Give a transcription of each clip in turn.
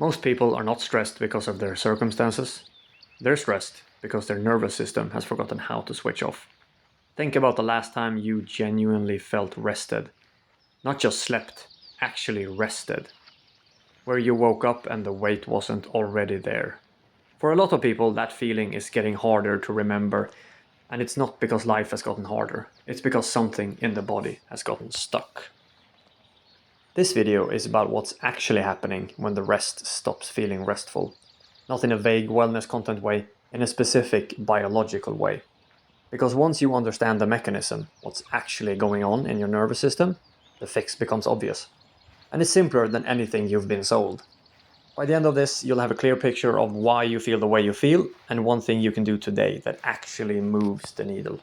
Most people are not stressed because of their circumstances. They're stressed because their nervous system has forgotten how to switch off. Think about the last time you genuinely felt rested. Not just slept, actually rested. Where you woke up and the weight wasn't already there. For a lot of people, that feeling is getting harder to remember, and it's not because life has gotten harder. It's because something in the body has gotten stuck. This video is about what's actually happening when the rest stops feeling restful. Not in a vague wellness content way, in a specific biological way. Because once you understand the mechanism, what's actually going on in your nervous system, the fix becomes obvious. And it's simpler than anything you've been sold. By the end of this, you'll have a clear picture of why you feel the way you feel, and one thing you can do today that actually moves the needle.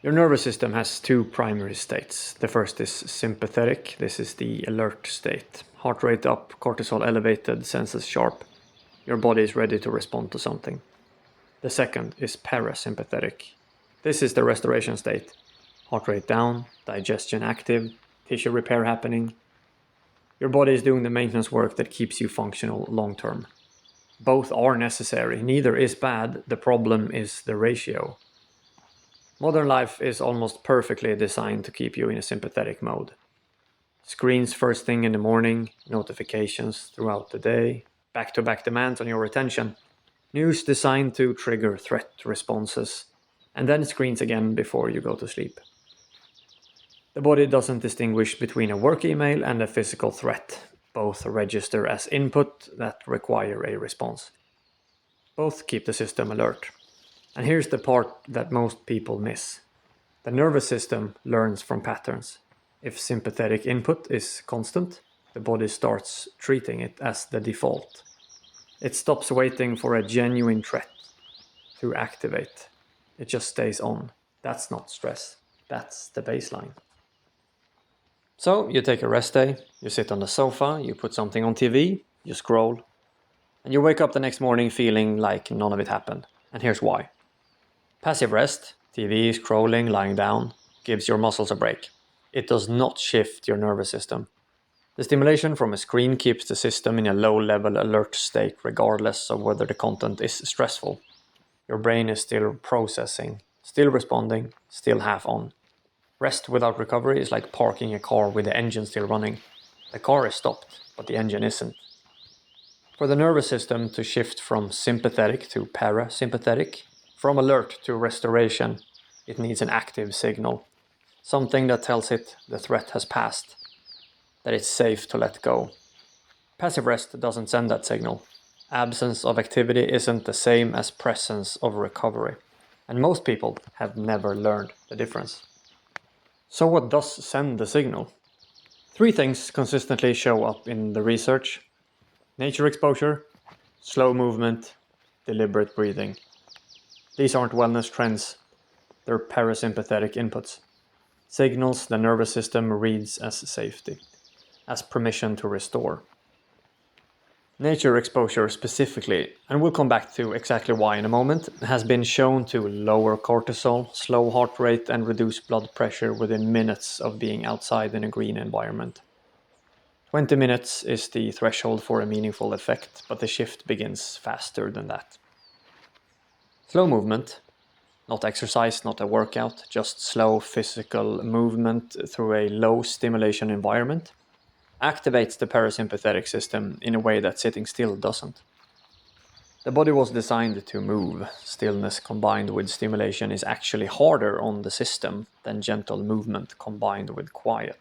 Your nervous system has two primary states. The first is sympathetic. This is the alert state. Heart rate up, cortisol elevated, senses sharp. Your body is ready to respond to something. The second is parasympathetic. This is the restoration state. Heart rate down, digestion active, tissue repair happening. Your body is doing the maintenance work that keeps you functional long term. Both are necessary. Neither is bad. The problem is the ratio. Modern life is almost perfectly designed to keep you in a sympathetic mode. Screens first thing in the morning, notifications throughout the day, back-to-back demands on your attention, news designed to trigger threat responses, and then screens again before you go to sleep. The body doesn't distinguish between a work email and a physical threat. Both register as input that require a response. Both keep the system alert. And here's the part that most people miss. The nervous system learns from patterns. If sympathetic input is constant, the body starts treating it as the default. It stops waiting for a genuine threat to activate. It just stays on. That's not stress. That's the baseline. So you take a rest day, you sit on the sofa, you put something on TV, you scroll, and you wake up the next morning feeling like none of it happened. And here's why. Passive rest, TV, scrolling, lying down, gives your muscles a break. It does not shift your nervous system. The stimulation from a screen keeps the system in a low-level alert state regardless of whether the content is stressful. Your brain is still processing, still responding, still half on. Rest without recovery is like parking a car with the engine still running. The car is stopped, but the engine isn't. For the nervous system to shift from sympathetic to parasympathetic, from alert to restoration, it needs an active signal. Something that tells it the threat has passed, that it's safe to let go. Passive rest doesn't send that signal. Absence of activity isn't the same as presence of recovery. And most people have never learned the difference. So what does send the signal? 3 things consistently show up in the research. Nature exposure, slow movement, deliberate breathing. These aren't wellness trends, they're parasympathetic inputs. Signals the nervous system reads as safety, as permission to restore. Nature exposure specifically, and we'll come back to exactly why in a moment, has been shown to lower cortisol, slow heart rate, and reduce blood pressure within minutes of being outside in a green environment. 20 minutes is the threshold for a meaningful effect, but the shift begins faster than that. Slow movement, not exercise, not a workout, just slow physical movement through a low stimulation environment, activates the parasympathetic system in a way that sitting still doesn't. The body was designed to move. Stillness combined with stimulation is actually harder on the system than gentle movement combined with quiet.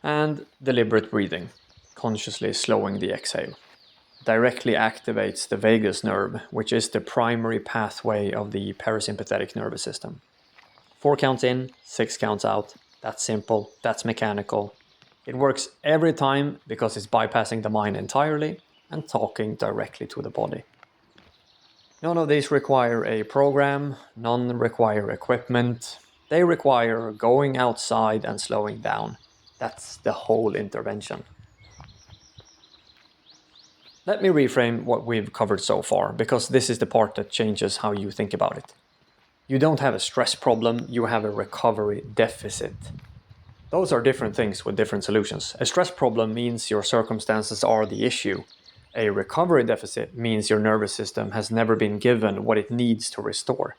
And deliberate breathing, consciously slowing the exhale, directly activates the vagus nerve, which is the primary pathway of the parasympathetic nervous system. 4 counts in, 6 counts out. That's simple, that's mechanical. It works every time because it's bypassing the mind entirely and talking directly to the body. None of these require a program, none require equipment. They require going outside and slowing down. That's the whole intervention. Let me reframe what we've covered so far, because this is the part that changes how you think about it. You don't have a stress problem, you have a recovery deficit. Those are different things with different solutions. A stress problem means your circumstances are the issue. A recovery deficit means your nervous system has never been given what it needs to restore.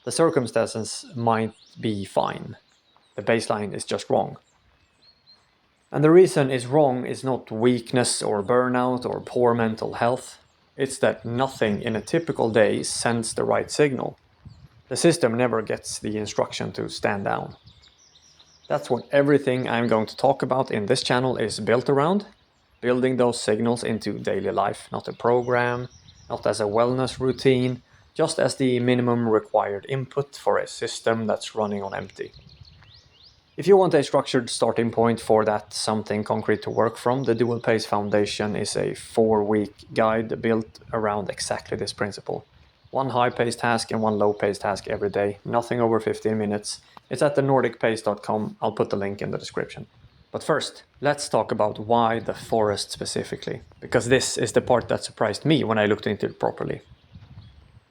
The circumstances might be fine. The baseline is just wrong. And the reason it's wrong is not weakness or burnout or poor mental health. It's that nothing in a typical day sends the right signal. The system never gets the instruction to stand down. That's what everything I'm going to talk about in this channel is built around. Building those signals into daily life, not a program, not as a wellness routine, just as the minimum required input for a system that's running on empty. If you want a structured starting point for that something concrete to work from, the Dual Pace Foundation is a 4-week guide built around exactly this principle. One high-paced task and one low-paced task every day, nothing over 15 minutes. It's at thenordicpace.com. I'll put the link in the description. But first, let's talk about why the forest specifically, because this is the part that surprised me when I looked into it properly.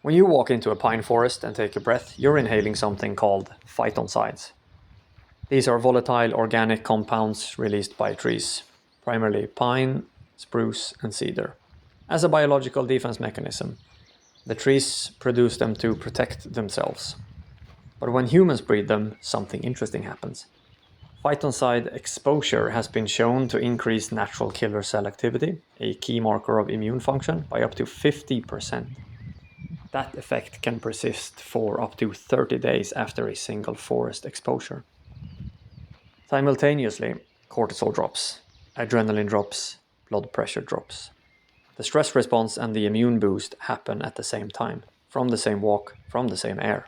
When you walk into a pine forest and take a breath, you're inhaling something called phytoncides. These are volatile organic compounds released by trees, primarily pine, spruce, and cedar. As a biological defense mechanism, the trees produce them to protect themselves. But when humans breathe them, something interesting happens. Phytoncide exposure has been shown to increase natural killer cell activity, a key marker of immune function, by up to 50%. That effect can persist for up to 30 days after a single forest exposure. Simultaneously, cortisol drops, adrenaline drops, blood pressure drops. The stress response and the immune boost happen at the same time, from the same walk, from the same air.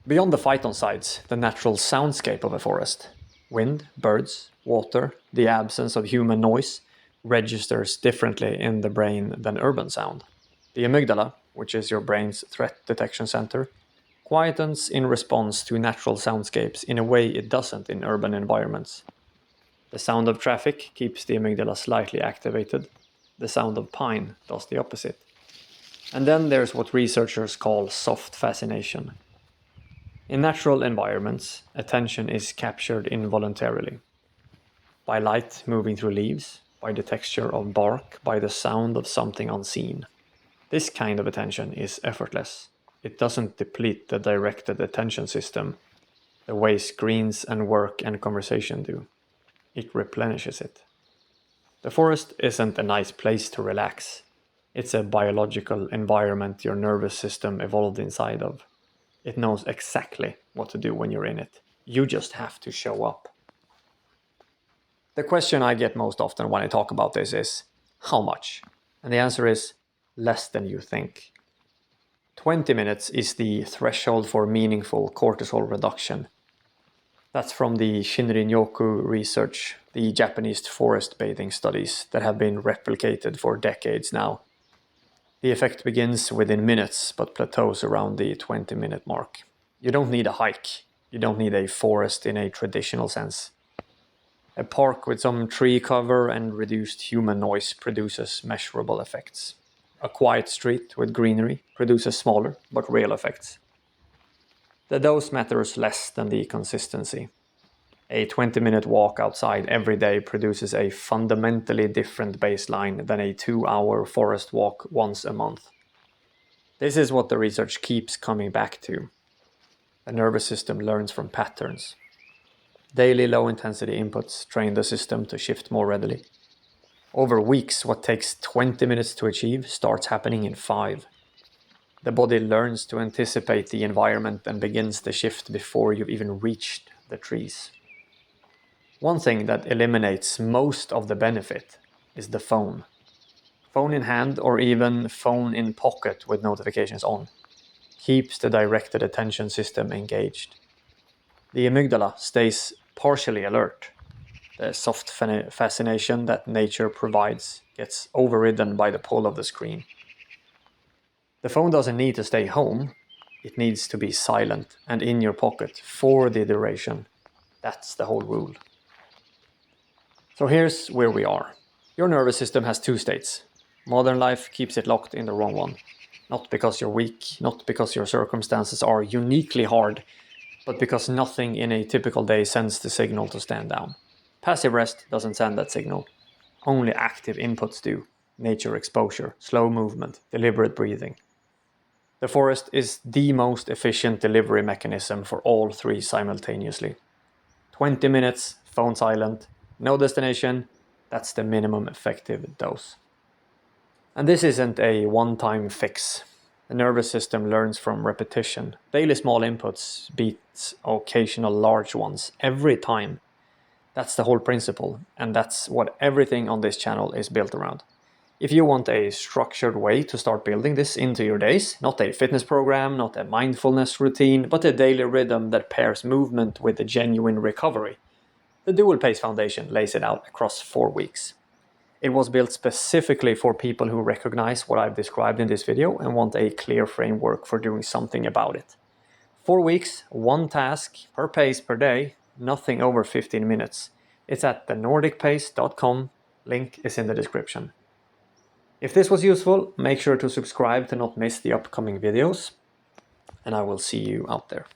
Beyond the phytoncides, the natural soundscape of a forest, wind, birds, water, the absence of human noise, registers differently in the brain than urban sound. The amygdala, which is your brain's threat detection center, quietens in response to natural soundscapes in a way it doesn't in urban environments. The sound of traffic keeps the amygdala slightly activated. The sound of pine does the opposite. And then there's what researchers call soft fascination. In natural environments, attention is captured involuntarily. By light moving through leaves, by the texture of bark, by the sound of something unseen. This kind of attention is effortless. It doesn't deplete the directed attention system the way screens and work and conversation do. It replenishes it. The forest isn't a nice place to relax. It's a biological environment your nervous system evolved inside of. It knows exactly what to do when you're in it. You just have to show up. The question I get most often when I talk about this is, how much? And the answer is, less than you think. 20 minutes is the threshold for meaningful cortisol reduction. That's from the Shinrin-yoku research, the Japanese forest bathing studies that have been replicated for decades now. The effect begins within minutes, but plateaus around the 20-minute mark. You don't need a hike. You don't need a forest in a traditional sense. A park with some tree cover and reduced human noise produces measurable effects. A quiet street with greenery produces smaller but real effects. The dose matters less than the consistency. A 20-minute walk outside every day produces a fundamentally different baseline than a 2-hour forest walk once a month. This is what the research keeps coming back to. The nervous system learns from patterns. Daily low-intensity inputs train the system to shift more readily. Over weeks, what takes 20 minutes to achieve starts happening in 5. The body learns to anticipate the environment and begins the shift before you've even reached the trees. One thing that eliminates most of the benefit is the phone. Phone in hand or even phone in pocket with notifications on keeps the directed attention system engaged. The amygdala stays partially alert. The soft fascination that nature provides gets overridden by the pull of the screen. The phone doesn't need to stay home. It needs to be silent and in your pocket for the duration. That's the whole rule. So here's where we are. Your nervous system has 2 states. Modern life keeps it locked in the wrong one. Not because you're weak, not because your circumstances are uniquely hard, but because nothing in a typical day sends the signal to stand down. Passive rest doesn't send that signal. Only active inputs do. Nature exposure, slow movement, deliberate breathing. The forest is the most efficient delivery mechanism for all three simultaneously. 20 minutes, phone silent, no destination, that's the minimum effective dose. And this isn't a one-time fix. The nervous system learns from repetition. Daily small inputs beats occasional large ones every time. That's the whole principle, and that's what everything on this channel is built around. If you want a structured way to start building this into your days, not a fitness program, not a mindfulness routine, but a daily rhythm that pairs movement with a genuine recovery, the Dual Pace Foundation lays it out across 4 weeks. It was built specifically for people who recognize what I've described in this video and want a clear framework for doing something about it. 4 weeks, 1 task per pace per day, nothing over 15 minutes. It's at thenordicpace.com, link is in the description. If this was useful, make sure to subscribe to not miss the upcoming videos, and I will see you out there.